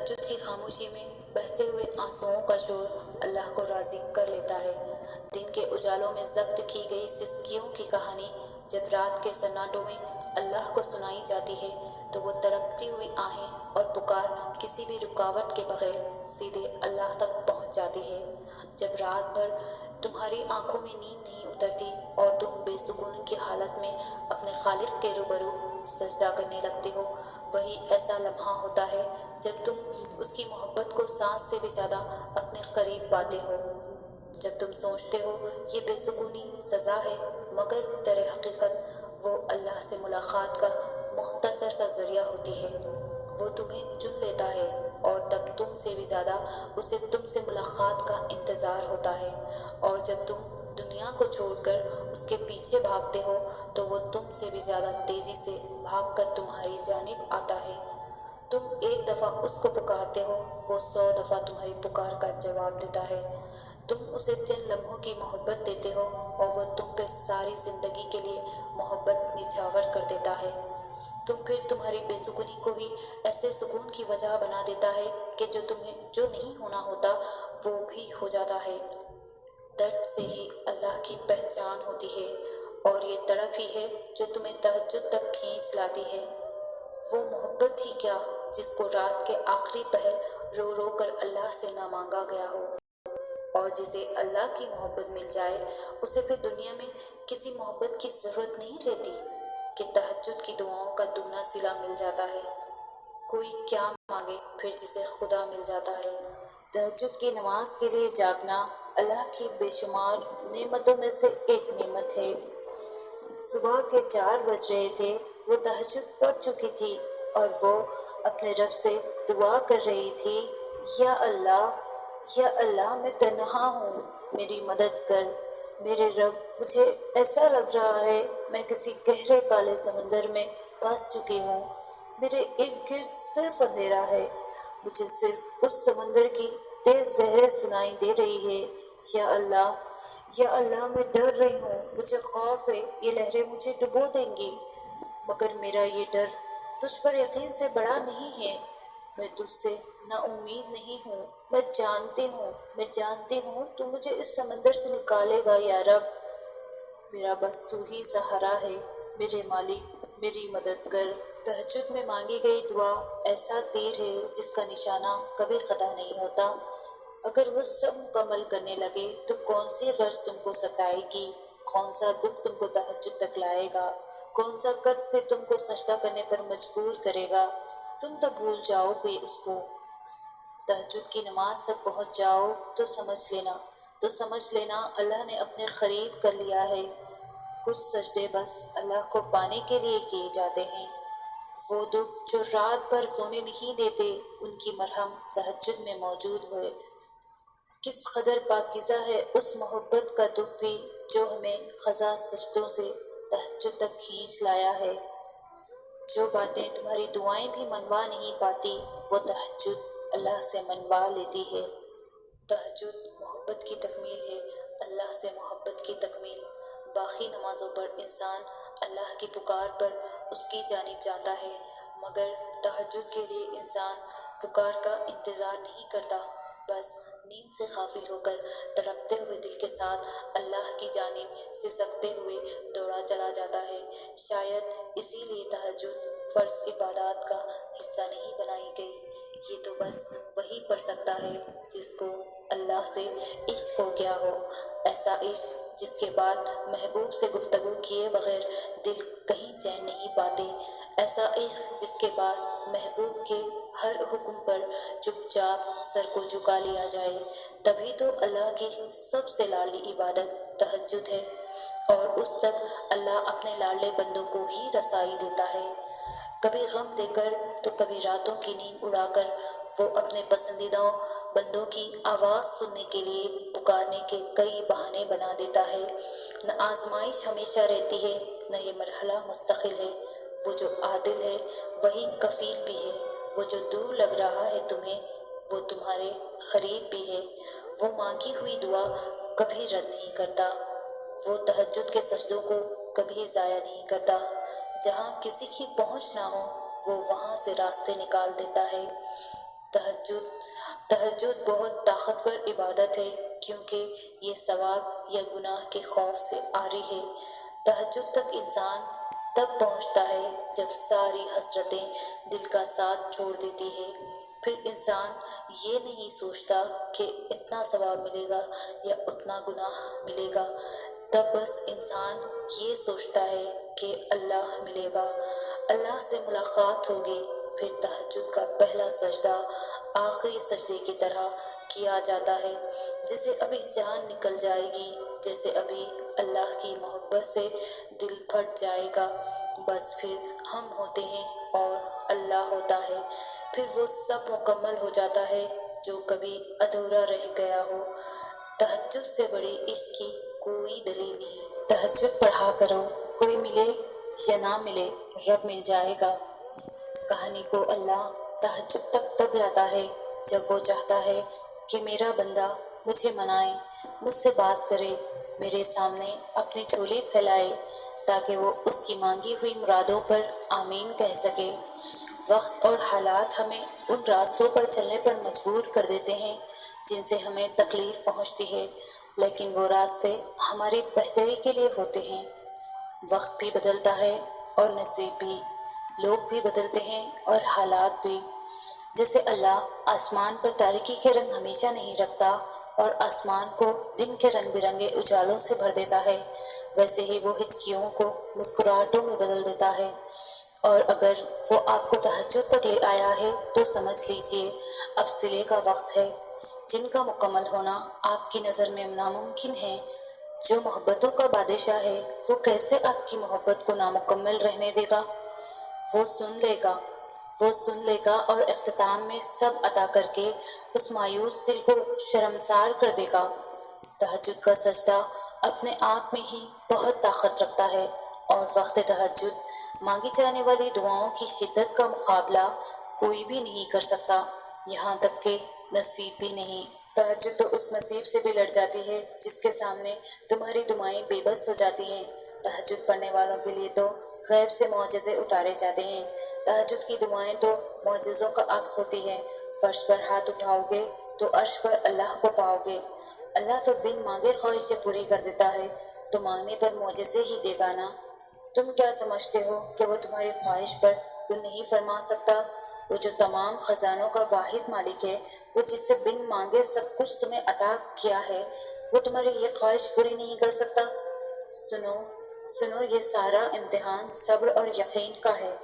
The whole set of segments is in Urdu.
تہجد کی خاموشی میں بہتے ہوئے آنسوؤں کا شور اللہ کو راضی کر لیتا ہے۔ دن کے اجالوں میں ضبط کی گئی سسکیوں کی کہانی جب رات کے سناٹوں میں اللہ کو سنائی جاتی ہے تو وہ تڑپتی ہوئی آہیں اور پکار کسی بھی رکاوٹ کے بغیر سیدھے اللہ تک پہنچ جاتی ہے۔ جب رات بھر تمہاری آنکھوں میں نیند نہیں اترتی اور تم بے سکونی کی حالت میں اپنے خالق کے روبرو سجدہ کرنے لگتے ہو، وہی ایسا لمحہ ہوتا ہے جب تم اس کی محبت کو سانس سے بھی زیادہ اپنے قریب پاتے ہو۔ جب تم سوچتے ہو یہ بے سکونی سزا ہے، مگر در حقیقت وہ اللہ سے ملاقات کا مختصر سا ذریعہ ہوتی ہے۔ وہ تمہیں چن لیتا ہے اور تب تم سے بھی زیادہ اسے تم سے ملاقات کا انتظار ہوتا ہے، اور جب تم دنیا کو چھوڑ کر اس کے پیچھے بھاگتے ہو تو وہ تم سے بھی زیادہ تیزی سے بھاگ کر تمہاری جانب آتا ہے۔ تم ایک دفعہ اس کو پکارتے ہو، وہ 100 دفعہ تمہاری پکار کا جواب دیتا ہے۔ تم اسے چند لمحوں کی محبت دیتے ہو اور وہ تم پہ ساری زندگی کے لیے محبت نچھاور کر دیتا ہے۔ تم پھر تمہاری بے سکونی کو ہی ایسے سکون کی وجہ بنا دیتا ہے کہ تمہیں جو نہیں ہونا ہوتا وہ بھی ہو جاتا ہے۔ درد سے ہی اللہ کی پہچان ہوتی ہے، اور یہ تڑپ ہی ہے جو تمہیں تہجد تک کھینچ لاتی ہے۔ وہ محبت ہی کیا جس کو رات کے آخری پہر رو رو کر اللہ سے نہ مانگا گیا ہو، اور جسے اللہ کی محبت مل جائے اسے پھر دنیا میں کسی محبت کی ضرورت نہیں رہتی کہ تہجد کی دعاؤں کا دگنا صلہ مل جاتا ہے۔ کوئی کیا مانگے پھر جسے خدا مل جاتا ہے۔ تہجد کی نماز کے لیے جاگنا اللہ کی بے شمار نعمتوں میں سے ایک نعمت ہے۔ صبح کے 4 بج رہے تھے، وہ تہجد پڑھ چکی تھی اور وہ اپنے رب سے دعا کر رہی تھی، یا اللہ میں تنہا ہوں، میری مدد کر۔ میرے رب، مجھے ایسا لگ رہا ہے میں کسی گہرے کالے سمندر میں پھنس چکی ہوں، میرے ارد گرد صرف اندھیرا ہے، مجھے صرف اس سمندر کی تیز لہریں سنائی دے رہی ہے۔ یا اللہ میں ڈر رہی ہوں، مجھے خوف ہے یہ لہریں مجھے ڈبو دیں گی، مگر میرا یہ ڈر تجھ پر یقین سے بڑا نہیں ہے۔ میں تجھ سے نا امید نہیں ہوں، میں جانتی ہوں تو مجھے اس سمندر سے نکالے گا یا رب۔ میرا بس تو ہی سہارا ہے، میرے مالک میری مدد کر۔ تہجد میں مانگی گئی دعا ایسا تیر ہے جس کا نشانہ کبھی قطع نہیں ہوتا۔ اگر وہ سب مکمل کرنے لگے تو کون سی غرض تم کو ستائے گی، کون سا دکھ تم کو تہجد تک لائے گا، کون سا کرب پھر تم کو سجدہ کرنے پر مجبور کرے گا، تم تو بھول جاؤ گے اس کو۔ تہجد کی نماز تک پہنچ جاؤ تو سمجھ لینا اللہ نے اپنے قریب کر لیا ہے۔ کچھ سجدے بس اللہ کو پانے کے لیے کیے جاتے ہیں۔ وہ دکھ جو رات بھر سونے نہیں دیتے، ان کی مرہم تہجد میں موجود ہوئے۔ کس قدر پاکیزہ ہے اس محبت کا دکھ بھی جو ہمیں قضا سجدوں سے تہجد تک کھینچ لایا ہے۔ جو باتیں تمہاری دعائیں بھی منوا نہیں پاتی وہ تہجد اللہ سے منوا لیتی ہے۔ تہجد محبت کی تکمیل ہے، اللہ سے محبت کی تکمیل۔ باقی نمازوں پر انسان اللہ کی پکار پر اس کی جانب جاتا ہے، مگر تہجد کے لیے انسان پکار کا انتظار نہیں کرتا، بس نیند سے غافل ہو کر تڑپتے ہوئے دل کے ساتھ اللہ کی جانب سسکتے ہوئے دوڑا چلا جاتا ہے۔ شاید اسی لیے تہجد فرض عبادات کا حصہ نہیں بنائی گئی۔ یہ تو بس وہی پڑھ سکتا ہے جس کو اللہ سے عشق ہو گیا ہو، ایسا عشق جس کے بعد محبوب سے گفتگو کیے بغیر دل کہیں چین نہیں پاتے، ایسا عشق جس کے بعد محبوب کے ہر حکم پر چپ چاپ سر کو جھکا لیا جائے۔ تبھی تو اللہ کی سب سے لاڈلی عبادت تہجد ہے، اور اس تک اللہ اپنے لاڈلے بندوں کو ہی رسائی دیتا ہے۔ کبھی غم دے کر تو کبھی راتوں کی نیند اڑا کر وہ اپنے پسندیدہ بندوں کی آواز سننے کے لیے پکارنے کے کئی بہانے بنا دیتا ہے۔ نہ آزمائش ہمیشہ رہتی ہے، نہ یہ مرحلہ مستقل ہے۔ وہ جو عادل ہے وہی کفیل بھی ہے، وہ جو دور لگ رہا ہے تمہیں وہ تمہارے قریب بھی ہے۔ وہ مانگی ہوئی دعا کبھی رد نہیں کرتا، وہ تہجد کے سجدوں کو کبھی ضائع نہیں کرتا۔ جہاں کسی کی پہنچ نہ ہو وہ وہاں سے راستے نکال دیتا ہے۔ تہجد تہجد بہت طاقتور عبادت ہے کیونکہ یہ ثواب یا گناہ کے خوف سے عاری ہے۔ تہجد تک انسان تب پہنچتا ہے جب ساری حسرتیں دل کا ساتھ چھوڑ دیتی ہے۔ پھر انسان یہ نہیں سوچتا کہ اتنا ثواب ملے گا یا اتنا گناہ ملے گا، تب بس انسان یہ سوچتا ہے کہ اللہ ملے گا، اللہ سے ملاقات ہوگی۔ پھر تہجد کا پہلا سجدہ آخری سجدے کی طرح کیا جاتا ہے، جیسے ابھی جان نکل جائے گی، جیسے ابھی اللہ کی محبت سے دل پھٹ جائے گا۔ بس پھر ہم ہوتے ہیں اور اللہ ہوتا ہے، پھر وہ سب مکمل ہو جاتا ہے جو کبھی ادھورا رہ گیا ہو۔ تہجد سے بڑی عشق کی کوئی دلیل نہیں۔ تہجد پڑھا کرو، کوئی ملے یا نہ ملے رب مل جائے گا۔ کہانی کو اللہ تہجد تک تب لاتا ہے جب وہ چاہتا ہے کہ میرا بندہ مجھے منائے، مجھ سے بات کرے، میرے سامنے اپنی جھولی پھیلائے تاکہ وہ اس کی مانگی ہوئی مرادوں پر آمین کہہ سکے۔ وقت اور حالات ہمیں ان راستوں پر چلنے پر مجبور کر دیتے ہیں جن سے ہمیں تکلیف پہنچتی ہے، لیکن وہ راستے ہماری بہتری کے لیے ہوتے ہیں۔ وقت بھی بدلتا ہے اور نصیب بھی، لوگ بھی بدلتے ہیں اور حالات بھی۔ جیسے اللہ آسمان پر تاریکی کے رنگ ہمیشہ نہیں رکھتا اور آسمان کو دن کے رنگ برنگے اجالوں سے بھر دیتا ہے، ویسے ہی وہ ہچکیوں کو مسکراہٹوں میں بدل دیتا ہے۔ اور اگر وہ آپ کو تہجد تک لے آیا ہے تو سمجھ لیجئے اب صلے کا وقت ہے۔ جن کا مکمل ہونا آپ کی نظر میں ناممکن ہے، جو محبتوں کا بادشاہ ہے، وہ کیسے آپ کی محبت کو نامکمل رہنے دے گا؟ وہ سن لے گا اور اختتام میں سب عطا کر کے اس مایوس دل کو شرمسار کر دے گا۔ تہجد کا سجدہ اپنے آپ میں ہی بہت طاقت رکھتا ہے اور وقت تہجد مانگی جانے والی دعاؤں کی شدت کا مقابلہ کوئی بھی نہیں کر سکتا، یہاں تک کہ نصیب بھی نہیں۔ تہجد تو اس نصیب سے بھی لڑ جاتی ہے جس کے سامنے تمہاری دعائیں بے بس ہو جاتی ہیں۔ تہجد پڑھنے والوں کے لیے تو غیب سے معجزے اتارے جاتے ہیں۔ تہجد کی دعائیں تو معجزوں کا عکس ہوتی ہیں۔ فرش پر ہاتھ اٹھاؤ گے تو عرش پر اللہ کو پاؤ گے۔ اللہ تو بن مانگے خواہشیں پوری کر دیتا ہے، تو مانگنے پر معجزے ہی دے گا نا۔ تم کیا سمجھتے ہو کہ وہ تمہاری خواہش پر تو نہیں فرما سکتا؟ وہ جو تمام خزانوں کا واحد مالک ہے، وہ جس سے بن مانگے سب کچھ تمہیں عطا کیا ہے، وہ تمہاری یہ خواہش پوری نہیں کر سکتا؟ سنو یہ سارا امتحان صبر اور یقین کا ہے۔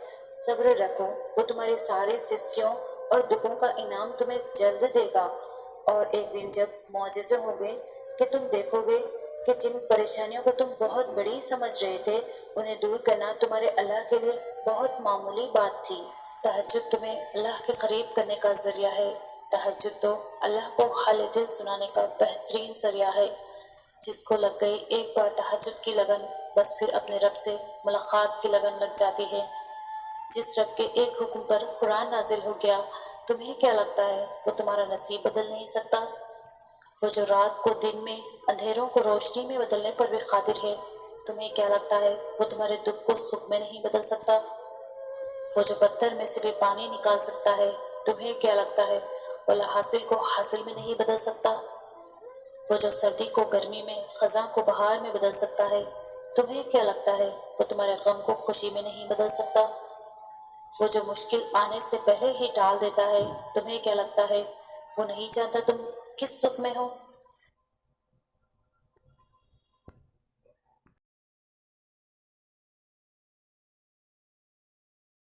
صبر رکھو، وہ تمہاری ساری سستیوں اور دکھوں کا انعام تمہیں جلد دے گا۔ اور ایک دن جب معجزے ہوں گے کہ تم دیکھو گے کہ جن پریشانیوں کو تم بہت بڑی سمجھ رہے تھے، انہیں دور کرنا تمہارے اللہ کے لیے بہت معمولی بات تھی۔ تہجد تمہیں اللہ کے قریب کرنے کا ذریعہ ہے۔ تہجد تو اللہ کو حال دل سنانے کا بہترین ذریعہ ہے۔ جس کو لگ گئی ایک بار تہجد کی لگن، بس پھر اپنے رب سے ملاقات کی لگن لگ جاتی ہے۔ جس رب کے ایک حکم پر قرآن نازل ہو گیا، تمہیں کیا لگتا ہے وہ تمہارا نصیب بدل نہیں سکتا؟ وہ جو رات کو دن میں، اندھیروں کو روشنی میں بدلنے پر بھی قادر ہے، تمہیں کیا لگتا ہے وہ تمہارے دکھ کو سکھ میں نہیں بدل سکتا؟ وہ جو پتھر میں سے بھی پانی نکال سکتا ہے، تمہیں کیا لگتا ہے وہ لا حاصل کو حاصل میں نہیں بدل سکتا؟ وہ جو سردی کو گرمی میں، خزاں کو بہار میں بدل سکتا ہے، تمہیں کیا لگتا ہے وہ تمہارے غم کو خوشی میں نہیں بدل سکتا؟ وہ جو مشکل آنے سے پہلے ہی ٹال دیتا ہے، تمہیں کیا لگتا ہے وہ نہیں جانتا تم کس سکھ میں ہو؟